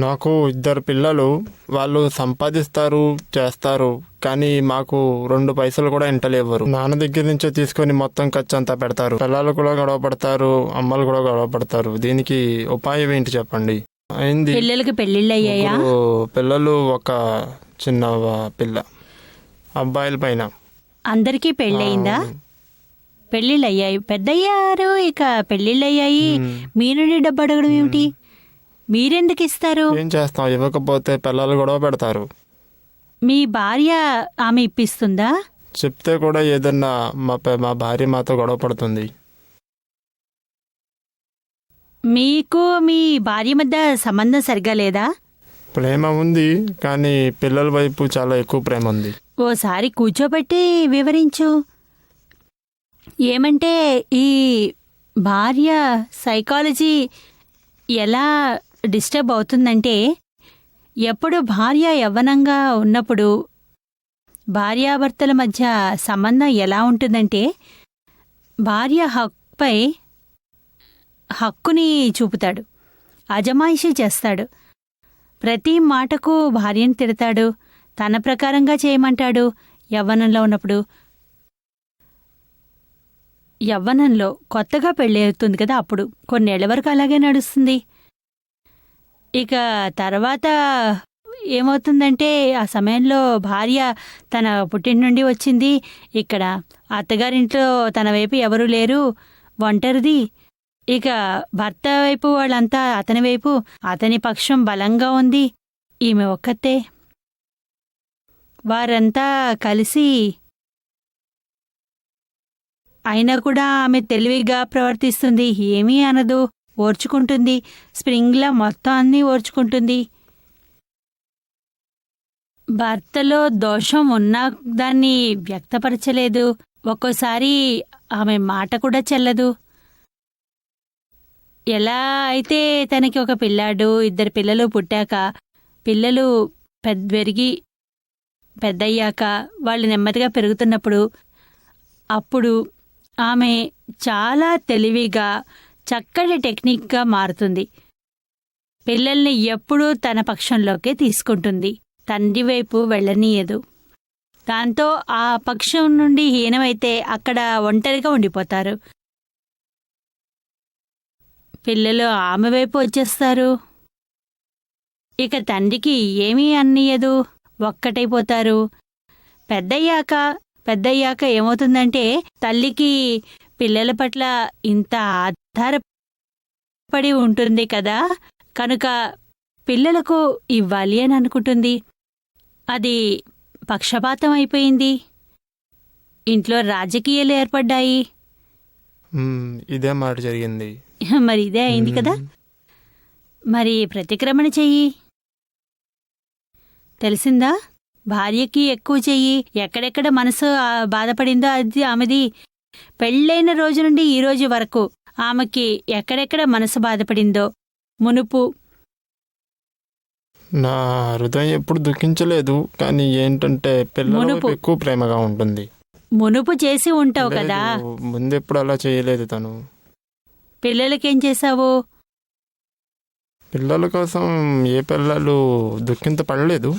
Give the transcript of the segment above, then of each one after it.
నాకు ఇద్దరు పిల్లలు. వాళ్ళు సంపాదిస్తారు, చేస్తారు, కానీ మాకు 2 పైసలు కూడా ఇంటలేవ్వరు. నాన్న దగ్గర నుంచే తీసుకొని మొత్తం ఖర్చు అంతా పెడతారు. పిల్లలు కూడా గొడవ పడతారు, అమ్మలు కూడా గొడవ పడతారు. దీనికి ఉపాయం ఏంటి చెప్పండి? అయింది. పిల్లలకి పెళ్లిళ్ళు అయ్యాయా? పిల్లలు, ఒక చిన్న పిల్ల, అబ్బాయిల పైన. అందరికీ పెళ్ళయిందా? పెళ్లిళ్ళు అయ్యాయి, పెద్దయ్యారు, ఇక పెళ్లిళ్ళు అయ్యాయి. మీ నుండి డబ్బు అడగడం ఏమిటి? మీరెందుకు ఇస్తారు? ఏం చేస్తాం, ఇవ్వకపోతే పిల్లలు గొడవ పెడతారు. మీ భార్య ఆమె ఇప్పిస్తుందా? చెప్తే కూడా ఏదన్నా మా భార్య మాతో గొడవ పడుతుంది. మీకు మీ భార్య మధ్య సంబంధం సరిగ్గా లేదా? ప్రేమ ఉంది, కానీ పిల్లల వైపు చాలా ఎక్కువ ప్రేమ ఉంది. ఓసారి కూర్చోబెట్టి వివరించు. ఏమంటే ఈ భార్య సైకాలజీ ఎలా డిస్టర్బ్ అవుతుందంటే, ఎప్పుడు భార్య యవ్వనంగా ఉన్నప్పుడు భార్యాభర్తల మధ్య సంబంధం ఎలా ఉంటుందంటే, భార్య హక్కుని చూపుతాడు, అజమాయిషీ చేస్తాడు. ప్రతి మాటకు భార్యను తిడతాడు, తన ప్రకారంగా చేయమంటాడు. యవ్వనంలో ఉన్నప్పుడు, యవ్వనంలో కొత్తగా పెళ్ళవుతుంది కదా, అప్పుడు కొన్నేళ్ల వరకు అలాగే నడుస్తుంది. ఇక తర్వాత ఏమవుతుందంటే, ఆ సమయంలో భార్య తన పుట్టింటి నుండి వచ్చింది, ఇక్కడ అత్తగారింట్లో తన వైపు ఎవరూ లేరు, ఒంటరిది. ఇక భర్త వైపు వాళ్ళంతా అతని వైపు, అతని పక్షం బలంగా ఉంది, ఈమె ఒక్కతే. వారంతా కలిసి అయినా కూడా ఆమె తెలివిగా ప్రవర్తిస్తుంది, ఏమీ అనదు, ఓర్చుకుంటుంది. స్ప్రింగ్లా మొత్తం అన్నీ ఓర్చుకుంటుంది. భర్తలో దోషం ఉన్నా దాన్ని వ్యక్తపరచలేదు. ఒక్కోసారి ఆమె మాట కూడా చెల్లదు. ఎలా అయితే తనకి ఒక పిల్లాడు, 2 పిల్లలు పుట్టాక, పిల్లలు పెద్దయ్యాక, వాళ్ళు నెమ్మదిగా పెరుగుతున్నప్పుడు, అప్పుడు ఆమె చాలా తెలివిగా, చక్కటి టెక్నిక్గా మారుతుంది. పిల్లల్ని ఎప్పుడూ తన పక్షంలోకే తీసుకుంటుంది, తండ్రి వైపు వెళ్ళనీయదు. దాంతో ఆ పక్షం నుండి హీనమైతే అక్కడ ఒంటరిగా ఉండిపోతారు. పిల్లలు ఆమె వైపు వచ్చేస్తారు. ఇక తండ్రికి ఏమీ అన్నీయదు, ఒక్కటైపోతారు. పెద్దయ్యాక ఏమవుతుందంటే, తల్లికి పిల్లల పట్ల ఇంత ఆధారపడి ఉంటుంది కదా, కనుక పిల్లలకు ఇవ్వాలి అని అనుకుంటుంది. అది పక్షపాతం అయిపోయింది. ఇంట్లో రాజకీయాలు ఏర్పడ్డాయి. ఇదే మాట జరిగింది. మరి ఇదే అయింది కదా. మరి ప్రతిక్రమణ చెయ్యి. తెలిసిందా? భార్యకి ఎక్కువ చెయ్యి. ఎక్కడెక్కడ మనసు బాధపడిందో అది ఆమెది. పెళ్ళైన రోజు నుండి ఈ రోజు వరకు ఆమెకి ఎక్కడెక్కడ మనసు బాధపడిందో. మునుపు నా హృదయం ఎప్పుడు దుఃఖించలేదు, కానీ ఏంటంటే పిల్లలకు ఎక్కువ ప్రేమగా ఉంటుంది. మునుపు చేసి ఉంటావు కదా. ముందెప్పుడు అలా చేయలేదు తను. పిల్లలకేం చేశావు? పిల్లల కోసం ఏ పిల్లలు దుఃఖించపడలేదు.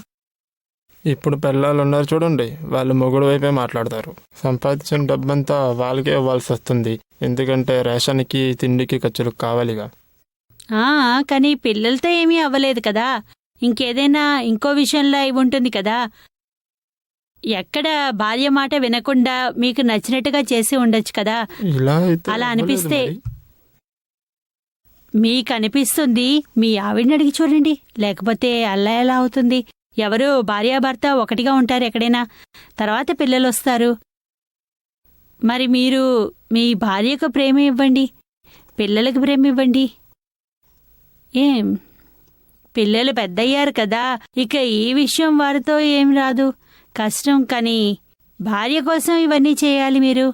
ఇప్పుడు పిల్లలు ఉన్నారు చూడండి, వాళ్ళు మొగుడు వైపే మాట్లాడతారు. సంపాదించిన డబ్బంతా వాళ్ళకే ఇవ్వాల్సి వస్తుంది, ఎందుకంటే రేషన్కి, తిండికి ఖర్చులకు కావాలిగా. కానీ పిల్లలతో ఏమీ అవ్వలేదు కదా. ఇంకేదైనా ఇంకో విషయంలో అయి ఉంటుంది కదా. ఎక్కడ భార్య మాట వినకుండా మీకు నచ్చినట్టుగా చేసి ఉండొచ్చు కదా. అలా అనిపిస్తే, మీకనిపిస్తుంది, మీ ఆవిడని అడిగి చూడండి. లేకపోతే అలా ఎలా అవుతుంది? ఎవరు భార్యాభర్త ఒకటిగా ఉంటారు ఎక్కడైనా, తర్వాత పిల్లలొస్తారు. మరి మీరు మీ భార్యకు ప్రేమ ఇవ్వండి, పిల్లలకు ప్రేమ ఇవ్వండి. ఏం, పిల్లలు పెద్దయ్యారు కదా, ఇక ఈ విషయం వారితో ఏం రాదు, కష్టం. కానీ భార్య కోసం ఇవన్నీ చేయాలి మీరు.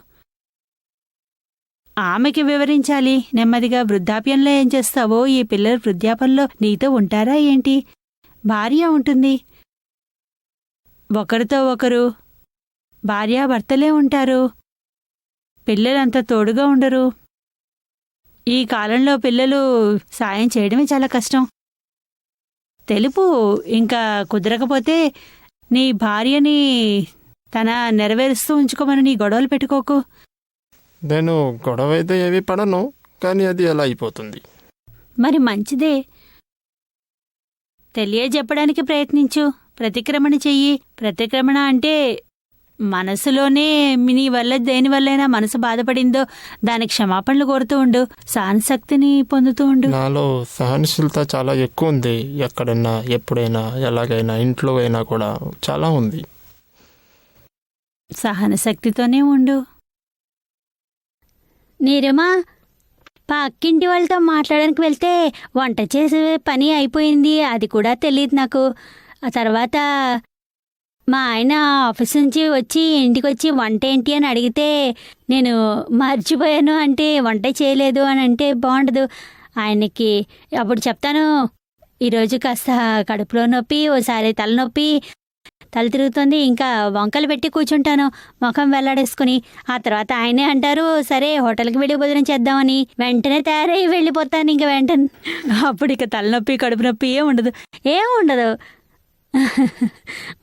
ఆమెకి వివరించాలి నెమ్మదిగా. వృద్ధాప్యంలో ఏం చేస్తావో, ఈ పిల్లలు వృద్ధాప్యంలో నీతో ఉంటారా ఏంటి? భార్య ఉంటుంది, ఒకరితో ఒకరు భార్యాభర్తలే ఉంటారు. పిల్లలంత తోడుగా ఉండరు. ఈ కాలంలో పిల్లలు సాయం చేయడమే చాలా కష్టం. తెలుపు. ఇంకా కుదరకపోతే నీ భార్యని తన నెరవేరుస్తూ ఉంచుకోమని నీ గొడవలు పెట్టుకోకు. నేను గొడవ అయితే ఏమీ పడను, కానీ అది ఎలా అయిపోతుంది. మరి మంచిదే, తెలియజెప్పడానికి ప్రయత్నించు. ప్రతిక్రమణ చెయ్యి. ప్రతిక్రమణ అంటే మనసులోనే నీ వల్ల దేనివల్లైనా మనసు బాధపడిందో దానికి క్షమాపణలు కోరుతూ ఉండు. సహనశక్తిని పొందుతూ ఉండు. నాలో సహనశీలత చాలా ఎక్కువ ఉంది. ఎక్కడైనా ఎప్పుడైనా ఎలాగైనా ఇంట్లో అయినా కూడా చాలా ఉంది. సహనశక్తితోనే ఉండు. నీరుమా, పక్కింటి వాళ్ళతో మాట్లాడడానికి వెళ్తే వంట చేసే పని అయిపోయింది, అది కూడా తెలియదు నాకు. ఆ తర్వాత మా ఆయన ఆఫీస్ నుంచి వచ్చి ఇంటికి వచ్చి వంట ఏంటి అని అడిగితే నేను మర్చిపోయాను అంటే వంట చేయలేదు అని అంటే బాగుండదు. ఆయనకి అప్పుడు చెప్తాను, ఈరోజు కాస్త కడుపులో నొప్పి, ఓసారి తలనొప్పి, తల తిరుగుతుంది, ఇంకా వంకలు పెట్టి కూర్చుంటాను ముఖం వెళ్లాడేసుకుని. ఆ తర్వాత ఆయనే అంటారు, సరే హోటల్కి వెళ్ళి భోజనం చేద్దామని. వెంటనే తయారై వెళ్ళిపోతాను. ఇంక వెంటనే అప్పుడు ఇక తలనొప్పి కడుపు నొప్పి ఏముండదు.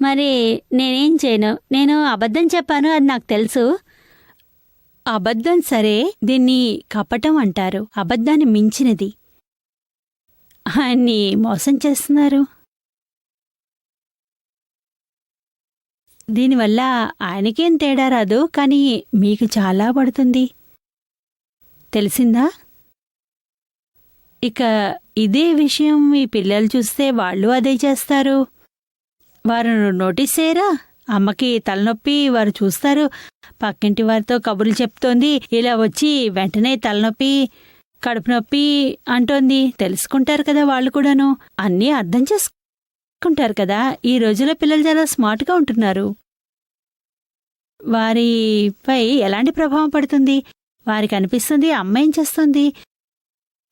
మరి నేనేం చేయను? నేను అబద్ధం చెప్పాను, అది నాకు తెలుసు. అబద్ధం సరే, దీన్ని కపటం అంటారు. అబద్ధాన్ని మించినది. ఆయన్ని మోసం చేస్తున్నారు. దీనివల్ల ఆయనకేం తేడా రాదు, కానీ మీకు చాలా పడుతుంది. తెలిసిందా? ఇక ఇదే విషయం మీ పిల్లలు చూస్తే వాళ్ళు అదే చేస్తారు. వారు నోటీస్ చేయరా? అమ్మకి తలనొప్పి, వారు చూస్తారు పక్కింటి వారితో కబుర్లు చెప్తోంది, ఇలా వచ్చి వెంటనే తలనొప్పి కడుపు నొప్పి అంటోంది. తెలుసుకుంటారు కదా వాళ్ళు కూడాను, అన్నీ అర్థం చేసుకుంటారు కదా. ఈ రోజుల్లో పిల్లలు చాలా స్మార్ట్గా ఉంటున్నారు. వారిపై ఎలాంటి ప్రభావం పడుతుంది? వారికి అనిపిస్తుంది అమ్మ ఏం చేస్తుంది.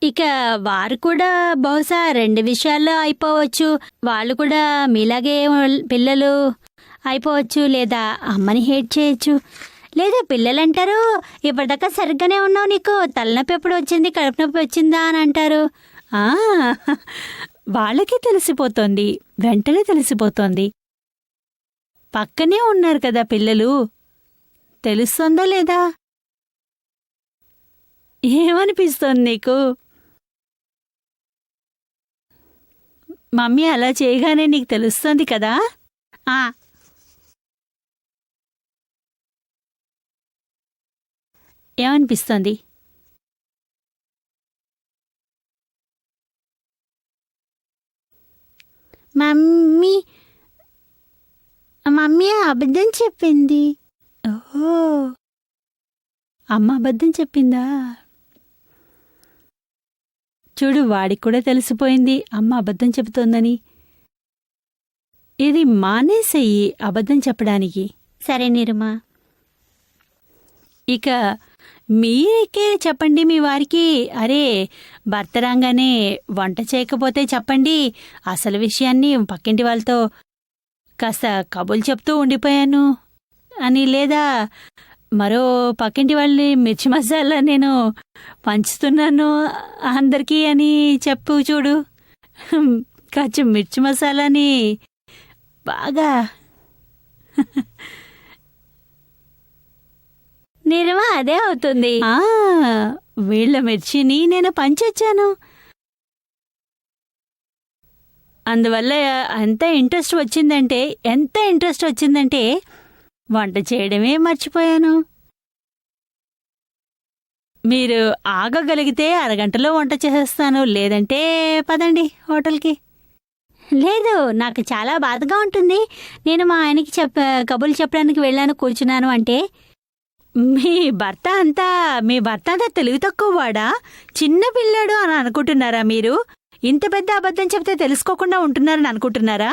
ఇక వారు కూడా బహుశా 2 విషయాల్లో అయిపోవచ్చు. వాళ్ళు కూడా మీలాగే పిల్లలు అయిపోవచ్చు, లేదా అమ్మని హేట్ చేయొచ్చు. లేదా పిల్లలంటారు, ఇప్పటిదాకా సరిగ్గానే ఉన్నావు, నీకు తలనొప్పి ఎప్పుడు వచ్చింది, కడుపు నొప్పి వచ్చిందా అని అంటారు. వాళ్ళకి తెలిసిపోతోంది, వెంటనే తెలిసిపోతోంది. పక్కనే ఉన్నారు కదా పిల్లలు, తెలుస్తోందా లేదా? ఏమనిపిస్తోంది నీకు? మమ్మీ అలా చేయగానే నీకు తెలుస్తోంది కదా. ఏమనిపిస్తోంది? మమ్మీ మమ్మీ అబద్ధం చెప్పింది. ఓహో, అమ్మ అబద్ధం చెప్పిందా? చూడు, వాడికి కూడా తెలిసిపోయింది అమ్మ అబద్ధం చెబుతోందని. ఇది మానేసేయి అబద్ధం చెప్పడానికి. సరే నీరుమా. ఇక మీకే చెప్పండి మీ వారికి, అరే భర్త రాగానే వంట చేయకపోతే చెప్పండి, అసలు విషయాన్ని పక్కింటి వాళ్ళతో కాస్త కబుర్లు చెప్తూ ఉండిపోయాను అని. లేదా మరో పక్కింటి వాళ్ళని మిర్చి మసాలా నేను పంచుతున్నాను అందరికీ అని చెప్పు. చూడు, కొంచెం మిర్చి మసాలాని బాగా నీరుమా అదే అవుతుంది. వీళ్ళ మిర్చిని నేను పంచొచ్చాను. అందువల్ల ఎంత ఇంట్రెస్ట్ వచ్చిందంటే వంట చేయడమే మర్చిపోయాను. మీరు ఆగగలిగితే అరగంటలో వంట చేసేస్తాను, లేదంటే పదండి హోటల్కి. లేదు, నాకు చాలా బాధగా ఉంటుంది. నేను మా ఆయనకి కబుర్లు చెప్పడానికి వెళ్ళాను, కూర్చున్నాను అంటే. మీ భర్త అంతా తెలివి తక్కువవాడా, చిన్న పిల్లాడు అని అనుకుంటున్నారా మీరు? ఇంత పెద్ద అబద్ధం చెప్తే తెలుసుకోకుండా ఉంటున్నారని అనుకుంటున్నారా?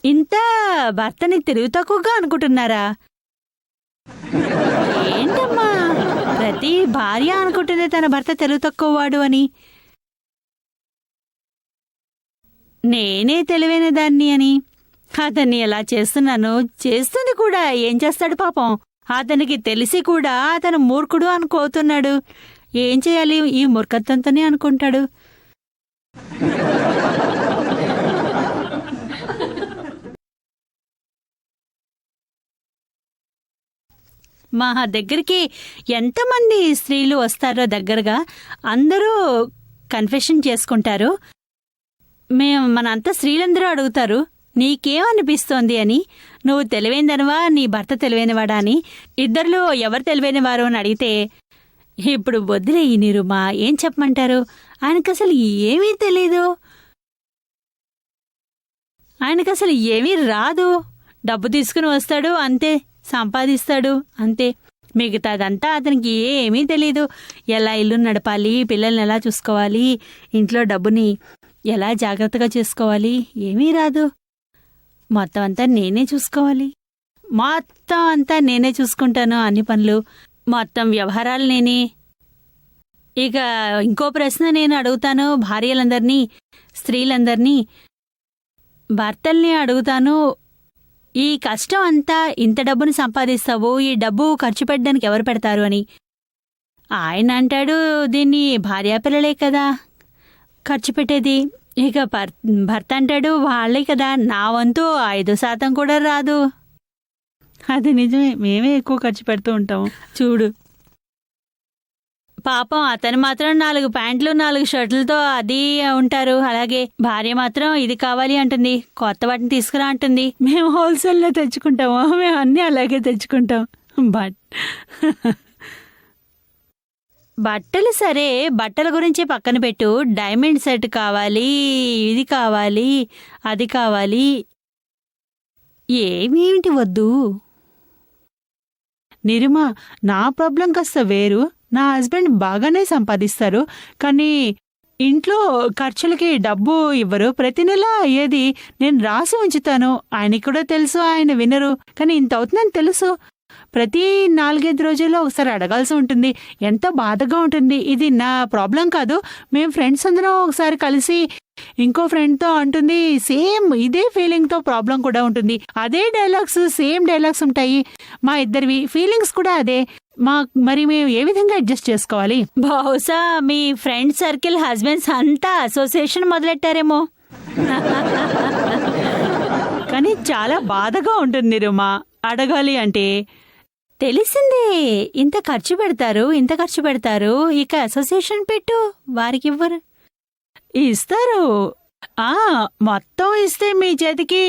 ఇంత భర్తని తెలివి తక్కువగా అనుకుంటున్నారా? ఏంటమ్మా, ప్రతి భార్య అనుకుంటుంది తన భర్త తెలివి తక్కువవాడు అని. నేనే తెలివైన దాన్ని అని. అతన్ని ఎలా చేస్తున్నాను, చేస్తుంది కూడా. ఏం చేస్తాడు పాపం, అతనికి తెలిసి కూడా అతను మూర్ఖుడు అనుకోతున్నాడు. ఏం చేయాలి, ఈ మూర్ఖత్వంతోనే అనుకుంటాడు. మా దగ్గరికి ఎంతమంది స్త్రీలు వస్తారో దగ్గరగా అందరూ కన్ఫెషన్ చేసుకుంటారు. మనంతా స్త్రీలందరూ అడుగుతారు, నీకేమనిపిస్తోంది అని, నువ్వు తెలివైనదనవా నీ భర్త తెలివైనవాడా అని. ఇద్దరిలో ఎవరు తెలివైనవారు అని అడిగితే, ఇప్పుడు వద్దులే ఈ నిరుమా, ఏం చెప్పమంటారు, ఆయనకసలు ఏమీ తెలీదు, ఆయనకసలు ఏమీ రాదు, డబ్బు తీసుకుని వస్తాడు అంతే, సంపాదిస్తాడు అంతే, మిగతాదంతా అతనికి ఏమీ తెలీదు. ఎలా ఇల్లు నడపాలి, పిల్లల్ని ఎలా చూసుకోవాలి, ఇంట్లో డబ్బుని ఎలా జాగ్రత్తగా చేసుకోవాలి ఏమీ రాదు. మొత్తం అంతా నేనే చూసుకోవాలి, మొత్తం అంతా నేనే చూసుకుంటాను, అన్ని పనులు, మొత్తం వ్యవహారాలు నేనే. ఇక ఇంకో ప్రశ్న నేను అడుగుతాను భార్యలందరినీ, స్త్రీలందరినీ, భర్తల్ని అడుగుతాను, ఈ కష్టం అంతా ఇంత డబ్బుని సంపాదిస్తావు, ఈ డబ్బు ఖర్చు పెట్టడానికి ఎవరు పెడతారు అని. ఆయన అంటాడు, దీన్ని భార్యాపిల్లలే కదా ఖర్చు పెట్టేది. ఇక భర్త అంటాడు, వాళ్లే కదా, నా వంతు 5% కూడా రాదు. అది నిజమే, మేమే ఎక్కువ ఖర్చు పెడుతూ ఉంటాము. చూడు పాపం అతను మాత్రం 4 ప్యాంట్లు 4 షర్టులతో అది ఉంటారు. అలాగే భార్య మాత్రం ఇది కావాలి అంటుంది, కొత్త వాటిని తీసుకురా అంటుంది. మేము హోల్సేల్లో తెచ్చుకుంటాము, మేము అన్నీ అలాగే తెచ్చుకుంటాం. బట్టలు సరే, బట్టల గురించి పక్కన పెట్టు, డైమండ్ సెట్ కావాలి, ఇది కావాలి, అది కావాలి, ఏమేమిటి వద్దు. నిరుమా, నా ప్రాబ్లం కాస్త వేరు. నా హస్బెండ్ బాగానే సంపాదిస్తారు, కానీ ఇంట్లో ఖర్చులకి డబ్బు ఇవ్వరు. ప్రతి నెల అయ్యేది నేను రాసి ఉంచుతాను, ఆయనకి కూడా తెలుసు, ఆయన వినరు. కానీ ఇంత అవుతుందని తెలుసు, ప్రతి 4-5 రోజుల్లో ఒకసారి అడగాల్సి ఉంటుంది. ఎంత బాధగా ఉంటుంది. ఇది నా ప్రాబ్లం కాదు, మేము ఫ్రెండ్స్ అందరం ఒకసారి కలిసి ఇంకో ఫ్రెండ్తో అంటుంది, సేమ్ ఇదే ఫీలింగ్తో ప్రాబ్లం కూడా ఉంటుంది. అదే డైలాగ్స్, సేమ్ డైలాగ్స్ ఉంటాయి. మా ఇద్దరివి ఫీలింగ్స్ కూడా అదే. మరి మేము ఏ విధంగా అడ్జస్ట్ చేసుకోవాలి? బహుశా మీ ఫ్రెండ్ సర్కిల్ హస్బెండ్స్ అంతా అసోసియేషన్ మొదలెట్టారేమో. కానీ చాలా బాధగా ఉంటుంది నిరుమా అడగాలి అంటే. తెలిసిందే, ఇంత ఖర్చు పెడతారు, ఇంత ఖర్చు పెడతారు, ఇక అసోసియేషన్ పెట్టు, వారికి ఇవ్వరు. ఇస్తారు. మొత్తం ఇస్తే మీ చేతికి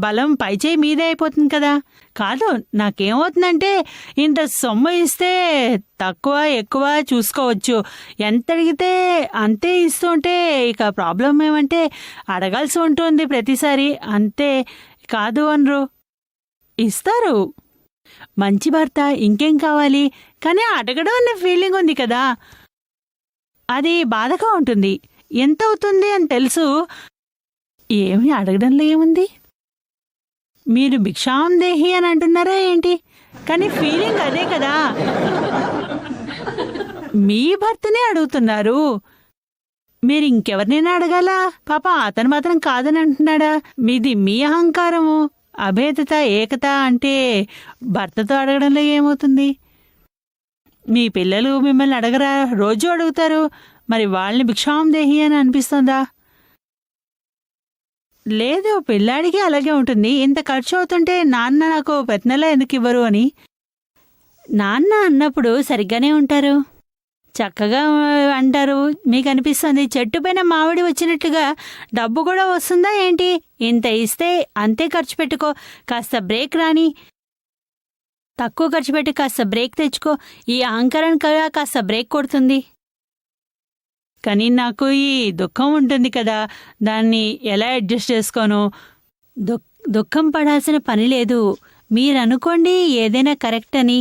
బలం పైచేయి మీదే అయిపోతుంది కదా. కాదు, నాకేమవుతుందంటే ఇంత సొమ్ము ఇస్తే తక్కువ ఎక్కువ చూసుకోవచ్చు, ఎంత అడిగితే అంతే ఇస్తుంటే ఇక ప్రాబ్లం ఏమంటే అడగాల్సి ఉంటుంది ప్రతిసారి. అంతే, కాదు అనరు, ఇస్తారు. మంచి భర్త, ఇంకేం కావాలి. కానీ అడగడం అన్న ఫీలింగ్ ఉంది కదా, అది బాధగా ఉంటుంది. ఎంత అవుతుంది అని తెలుసు, ఏమి అడగడంలో ఏముంది. మీరు భిక్షాందేహి అని అంటున్నారా ఏంటి? కానీ ఫీలింగ్ అదే కదా. మీ భర్తనే అడుగుతున్నారు, మీరు ఇంకెవరినైనా అడగాలా? పాప అతను మాత్రం కాదని అంటున్నాడా? మీది మీ అహంకారము. అభేదత, ఏకత అంటే భర్తతో అడగడంలో ఏమవుతుంది? మీ పిల్లలు మిమ్మల్ని అడగరా? రోజు అడుగుతారు. మరి వాళ్ళని భిక్షాందేహి అని అనిపిస్తుందా? లేదు, పిల్లాడికి అలాగే ఉంటుంది. ఇంత ఖర్చు అవుతుంటే నాన్న నాకు ప్రతి నెల ఎందుకు ఇవ్వరు అని. నాన్న అన్నప్పుడు సరిగ్గానే ఉంటారు, చక్కగా అంటారు. మీకు అనిపిస్తుంది చెట్టు పైన మామిడి వచ్చినట్లుగా డబ్బు కూడా వస్తుందా ఏంటి? ఇంత ఇస్తే అంతే ఖర్చు పెట్టుకో, కాస్త బ్రేక్ రాని, తక్కువ ఖర్చు పెట్టి కాస్త బ్రేక్ తెచ్చుకో. ఈ అహంకారం కదా కాస్త బ్రేక్ కొడుతుంది. కానీ నాకు ఈ దుఃఖం ఉంటుంది కదా, దాన్ని ఎలా అడ్జస్ట్ చేసుకోను? దుఃఖం పడాల్సిన పని లేదు. మీరనుకోండి ఏదైనా కరెక్ట్ అని.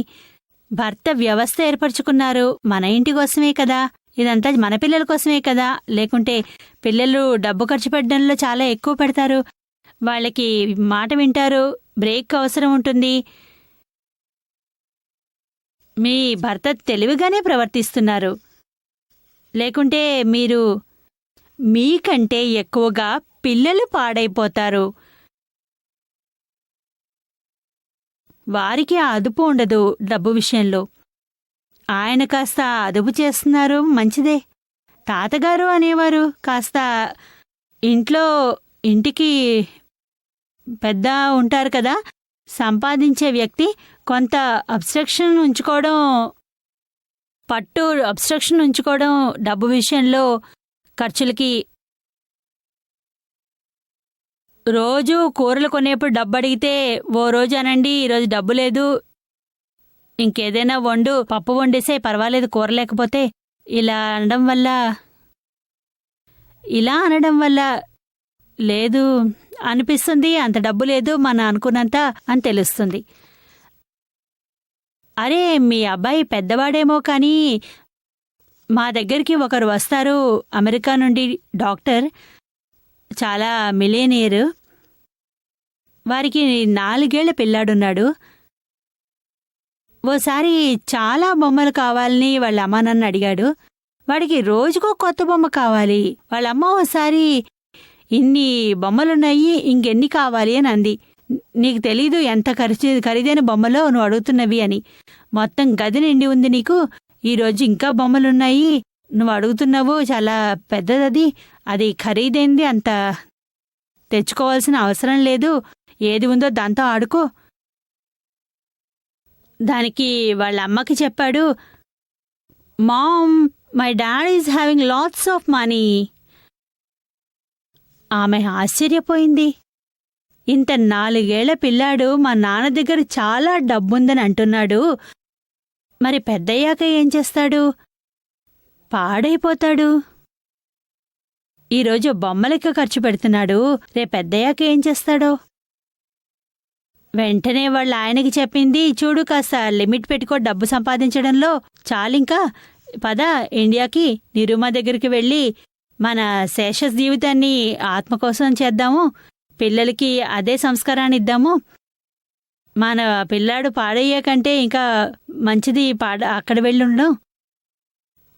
భర్త వ్యవస్థ ఏర్పరచుకున్నారు, మన ఇంటి కోసమే కదా, ఇదంతా మన పిల్లల కోసమే కదా. లేకుంటే పిల్లలు డబ్బు ఖర్చు పెట్టడంలో చాలా ఎక్కువ పెడతారు, వాళ్ళకి మాట వింటారు, బ్రేక్ అవసరం ఉంటుంది. మీ భర్త తెలివిగానే ప్రవర్తిస్తున్నారు. లేకుంటే మీరు మీకంటే ఎక్కువగా పిల్లలు పాడైపోతారు. వారికి అదుపు ఉండదు డబ్బు విషయంలో. ఆయన కాస్త అదుపు చేస్తున్నారు, మంచిదే. తాతగారు అనేవారు, కాస్త ఇంటికి పెద్ద ఉంటారు కదా, సంపాదించే వ్యక్తి కొంత అబ్స్ట్రక్షన్ ఉంచుకోవడం డబ్బు విషయంలో ఖర్చులకి. రోజు కూరలు కొనేప్పుడు డబ్బు అడిగితే ఓ రోజు అనండి ఈరోజు డబ్బు లేదు, ఇంకేదైనా పప్పు వండేసే పర్వాలేదు కూర లేకపోతే, ఇలా అనడం వల్ల లేదు అనిపిస్తుంది, అంత డబ్బు లేదు మన అనుకున్నంత అని తెలుస్తుంది. అరే మీ అబ్బాయి పెద్దవాడేమో కానీ మా దగ్గరికి ఒకరు వస్తారు అమెరికా నుండి, డాక్టర్, చాలా మిలియనీర్. వారికి 4 ఏళ్ల పిల్లాడున్నాడు. ఓసారి చాలా బొమ్మలు కావాలని వాళ్ళ అమ్మ నన్ను అడిగాడు. వాడికి రోజుకో కొత్త బొమ్మ కావాలి. వాళ్ళమ్మ ఓసారి ఇన్ని బొమ్మలున్నాయి ఇంకెన్ని కావాలి అని అంది. నీకు తెలీదు ఎంత ఖరీదైన బొమ్మలో నువ్వు అడుగుతున్నవి అని. మొత్తం గది నిండి ఉంది నీకు, ఈరోజు ఇంకా బొమ్మలున్నాయి, నువ్వు అడుగుతున్నావు చాలా పెద్దదది, అది ఖరీదైంది, అంత తెచ్చుకోవాల్సిన అవసరం లేదు, ఏది ఉందో దాంతో ఆడుకో. దానికి వాళ్ళ అమ్మకి చెప్పాడు, mom my dad is having lots of money. ఆమె ఆశ్చర్యపోయింది. ఇంత 4 ఏళ్ల పిల్లాడు మా నాన్న దగ్గర చాలా డబ్బుందని అంటున్నాడు, మరి పెద్దయ్యాక ఏం చేస్తాడు? పాడైపోతాడు. ఈరోజు బొమ్మలకి ఖర్చు పెడుతున్నాడు, రేపెద్దయ్యాక ఏం చేస్తాడో? వెంటనే వాళ్ళ ఆయనకి చెప్పింది, చూడు కాస్త లిమిట్ పెట్టుకో డబ్బు సంపాదించడంలో, చాలింకా పద ఇండియాకి, నిరుమ దగ్గరికి వెళ్ళి మన శేషస్ జీవితాన్ని ఆత్మ కోసం చేద్దాము, పిల్లలకి అదే సంస్కారాన్ని ఇద్దాము. మన పిల్లాడు పాడయ్యాకంటే ఇంకా మంచిది అక్కడ వెళ్ళుండడం.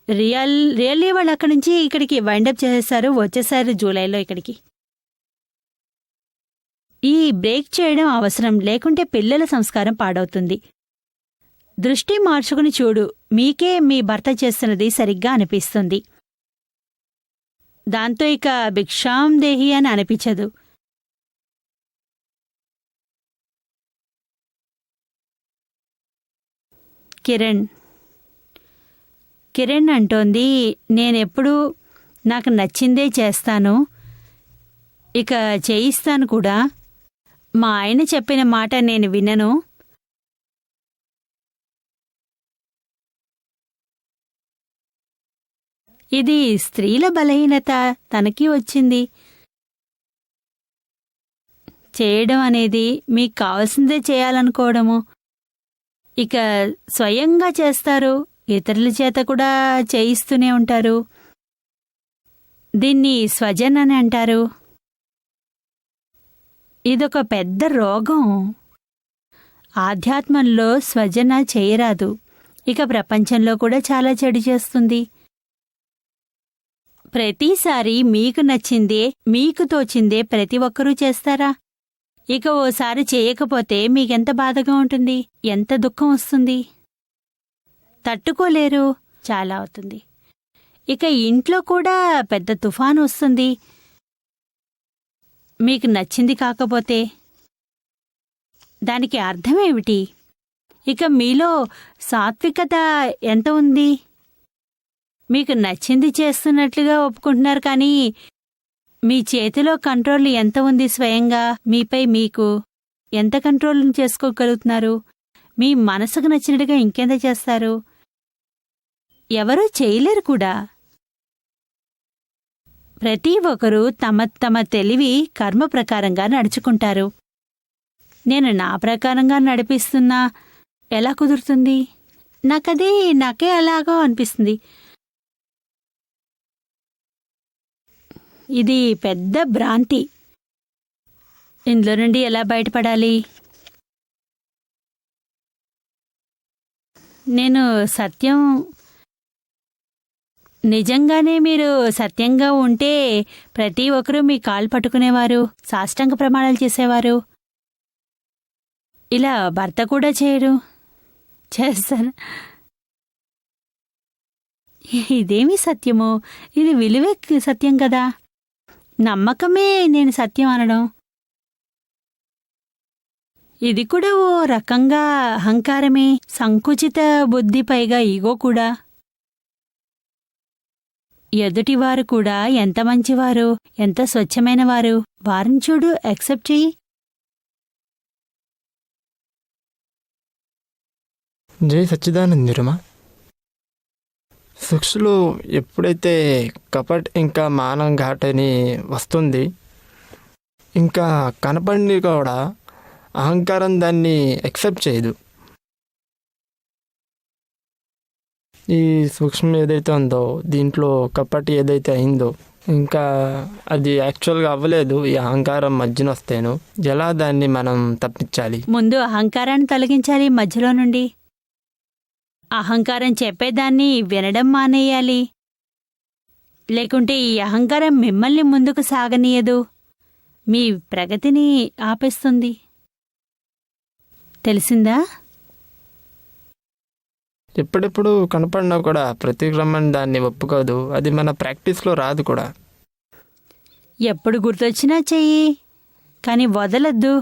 రియల్లీ వాళ్ళు అక్కడి నుంచి ఇక్కడికి వైండప్ చేసేసారు, వచ్చేసారు జూలైలో ఇక్కడికి. ఈ బ్రేక్ చేయడం అవసరం, లేకుంటే పిల్లల సంస్కారం పాడవుతుంది. దృష్టి మార్చుకుని చూడు, మీకే మీ భర్త చేస్తున్నది సరిగ్గా అనిపిస్తుంది. దాంతో ఇక భిక్షాం దేహి అని అనిపించదు. కిరణ్ అంటోంది, నేనెప్పుడూ నాకు నచ్చిందే చేస్తాను, ఇక చేయిస్తాను కూడా. మా ఆయన చెప్పిన మాట నేను వినను. ఇది స్త్రీల బలహీనత, తనకి వచ్చింది. చేయడం అనేది మీకు కావాల్సిందే చేయాలనుకోవడము. ఇక స్వయంగా చేస్తారు, ఇతరుల చేత కూడా చేయిస్తూనే ఉంటారు. దీన్ని స్వజన్ అని అంటారు. ఇదొక పెద్ద రోగం. ఆధ్యాత్మంలో స్వజన చేయరాదు, ఇక ప్రపంచంలో కూడా చాలా చెడు చేస్తుంది. ప్రతిసారి మీకు నచ్చిందే, మీకు తోచిందే ప్రతి ఒక్కరూ చేస్తారా? ఇక ఓసారి చేయకపోతే మీకెంత బాధగా ఉంటుంది, ఎంత దుఃఖం వస్తుంది, తట్టుకోలేరు, చాలా అవుతుంది. ఇక ఇంట్లో కూడా పెద్ద తుఫాను వస్తుంది మీకు నచ్చింది కాకపోతే. దానికి అర్థమేమిటి? ఇక మీలో సాత్వికత ఎంత ఉంది? మీకు నచ్చింది చేస్తున్నట్లుగా ఒప్పుకుంటున్నారు, కానీ మీ చేతిలో కంట్రోల్ ఎంత ఉంది? స్వయంగా మీపై మీకు ఎంత కంట్రోల్ చేసుకోగలుగుతున్నారు? మీ మనసుకు నచ్చినట్టుగా ఇంకెంత చేస్తారు? ఎవరూ చేయలేరు కూడా. ప్రతి ఒక్కరూ తమ తమ తెలివి కర్మ ప్రకారంగా నడుచుకుంటారు. నేను నా ప్రకారంగా నడిపిస్తున్నా, ఎలా కుదురుతుంది? నాకే అలాగో అనిపిస్తుంది. ఇది పెద్ద భ్రాంతి. ఇందులో నుండి ఎలా బయటపడాలి? నేను సత్యం, నిజంగానే మీరు సత్యంగా ఉంటే ప్రతి ఒక్కరూ మీ కాలు పట్టుకునేవారు, సాష్టాంగ ప్రమాణాలు చేసేవారు. ఇలా భర్త కూడా చేయరు, చేస్తాను. ఇదేమి సత్యమో? ఇది విలువే సత్యం కదా. నమ్మకమే నేను సత్యం అనడం. ఇది కూడా ఓ రకంగా అహంకారమే, సంకుచిత బుద్ధి, పైగా ఈగో కూడా. ఎదుటివారు కూడా ఎంత మంచివారు, ఎంత స్వచ్ఛమైన వారు, వారిని చూడు, యాక్సెప్ట్ చెయ్యి. జై సచ్చిదానందిరమా. సృష్టిలో ఎప్పుడైతే కపట్ ఇంకా మానం ఘాటని వస్తుంది, ఇంకా కనపడి కూడా అహంకారం దాన్ని యాక్సెప్ట్ చేయదు. ఈ సూక్ష్మం ఏదైతే ఉందో దీంట్లో కపటి ఏదైతే అయిందో ఇంకా అది యాక్చువల్గా అవ్వలేదు. ఈ అహంకారం మధ్యన వస్తేను ఎలా దాన్ని మనం తప్పించాలి? ముందు అహంకారాన్ని తొలగించాలి మధ్యలో నుండి. అహంకారం చెప్పేదాన్ని వినడం మానేయాలి. లేకుంటే ఈ అహంకారం మిమ్మల్ని ముందుకు సాగనీయదు, మీ ప్రగతిని ఆపేస్తుంది. తెలిసిందా? ఎప్పుడెప్పుడు కనపడినా కూడా ప్రతిక్రమణ దాన్ని ఒప్పుకోదు. అది మన ప్రాక్టీస్లో రాదు కూడా. ఎప్పుడు గుర్తొచ్చినా చెయ్యి, కానీ వదలొద్దు.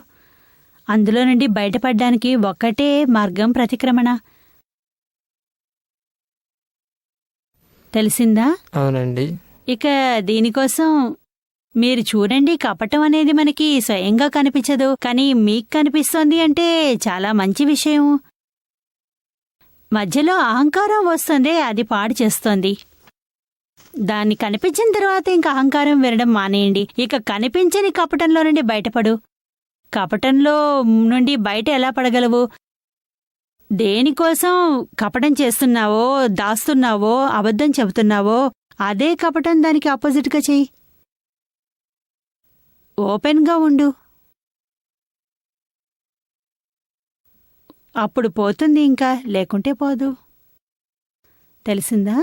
అందులో నుండి బయటపడ్డానికి ఒక్కటే మార్గం, ప్రతిక్రమణ. తెలిసిందా? అవునండి. ఇక దీనికోసం మీరు చూడండి, కపటం అనేది మనకి స్వయంగా కనిపించదు, కానీ మీకు కనిపిస్తోంది అంటే చాలా మంచి విషయం. మధ్యలో అహంకారం వస్తుంది, అది పాడు చేస్తోంది. దాన్ని కనిపించిన తర్వాత ఇంక అహంకారం వినడం మానేయండి. ఇక కనిపించని కపటంలో నుండి బయటపడు. కపటంలో నుండి బయట ఎలా పడగలవు? దేనికోసం కపటం చేస్తున్నావో, దాస్తున్నావో, అబద్ధం చెబుతున్నావో అదే కపటం, దానికి ఆపోజిట్గా చెయ్యి. ఓపెన్గా ఉండు. అప్పుడు పోతుంది, ఇంకా లేకుంటే పోదు. తెలిసిందా?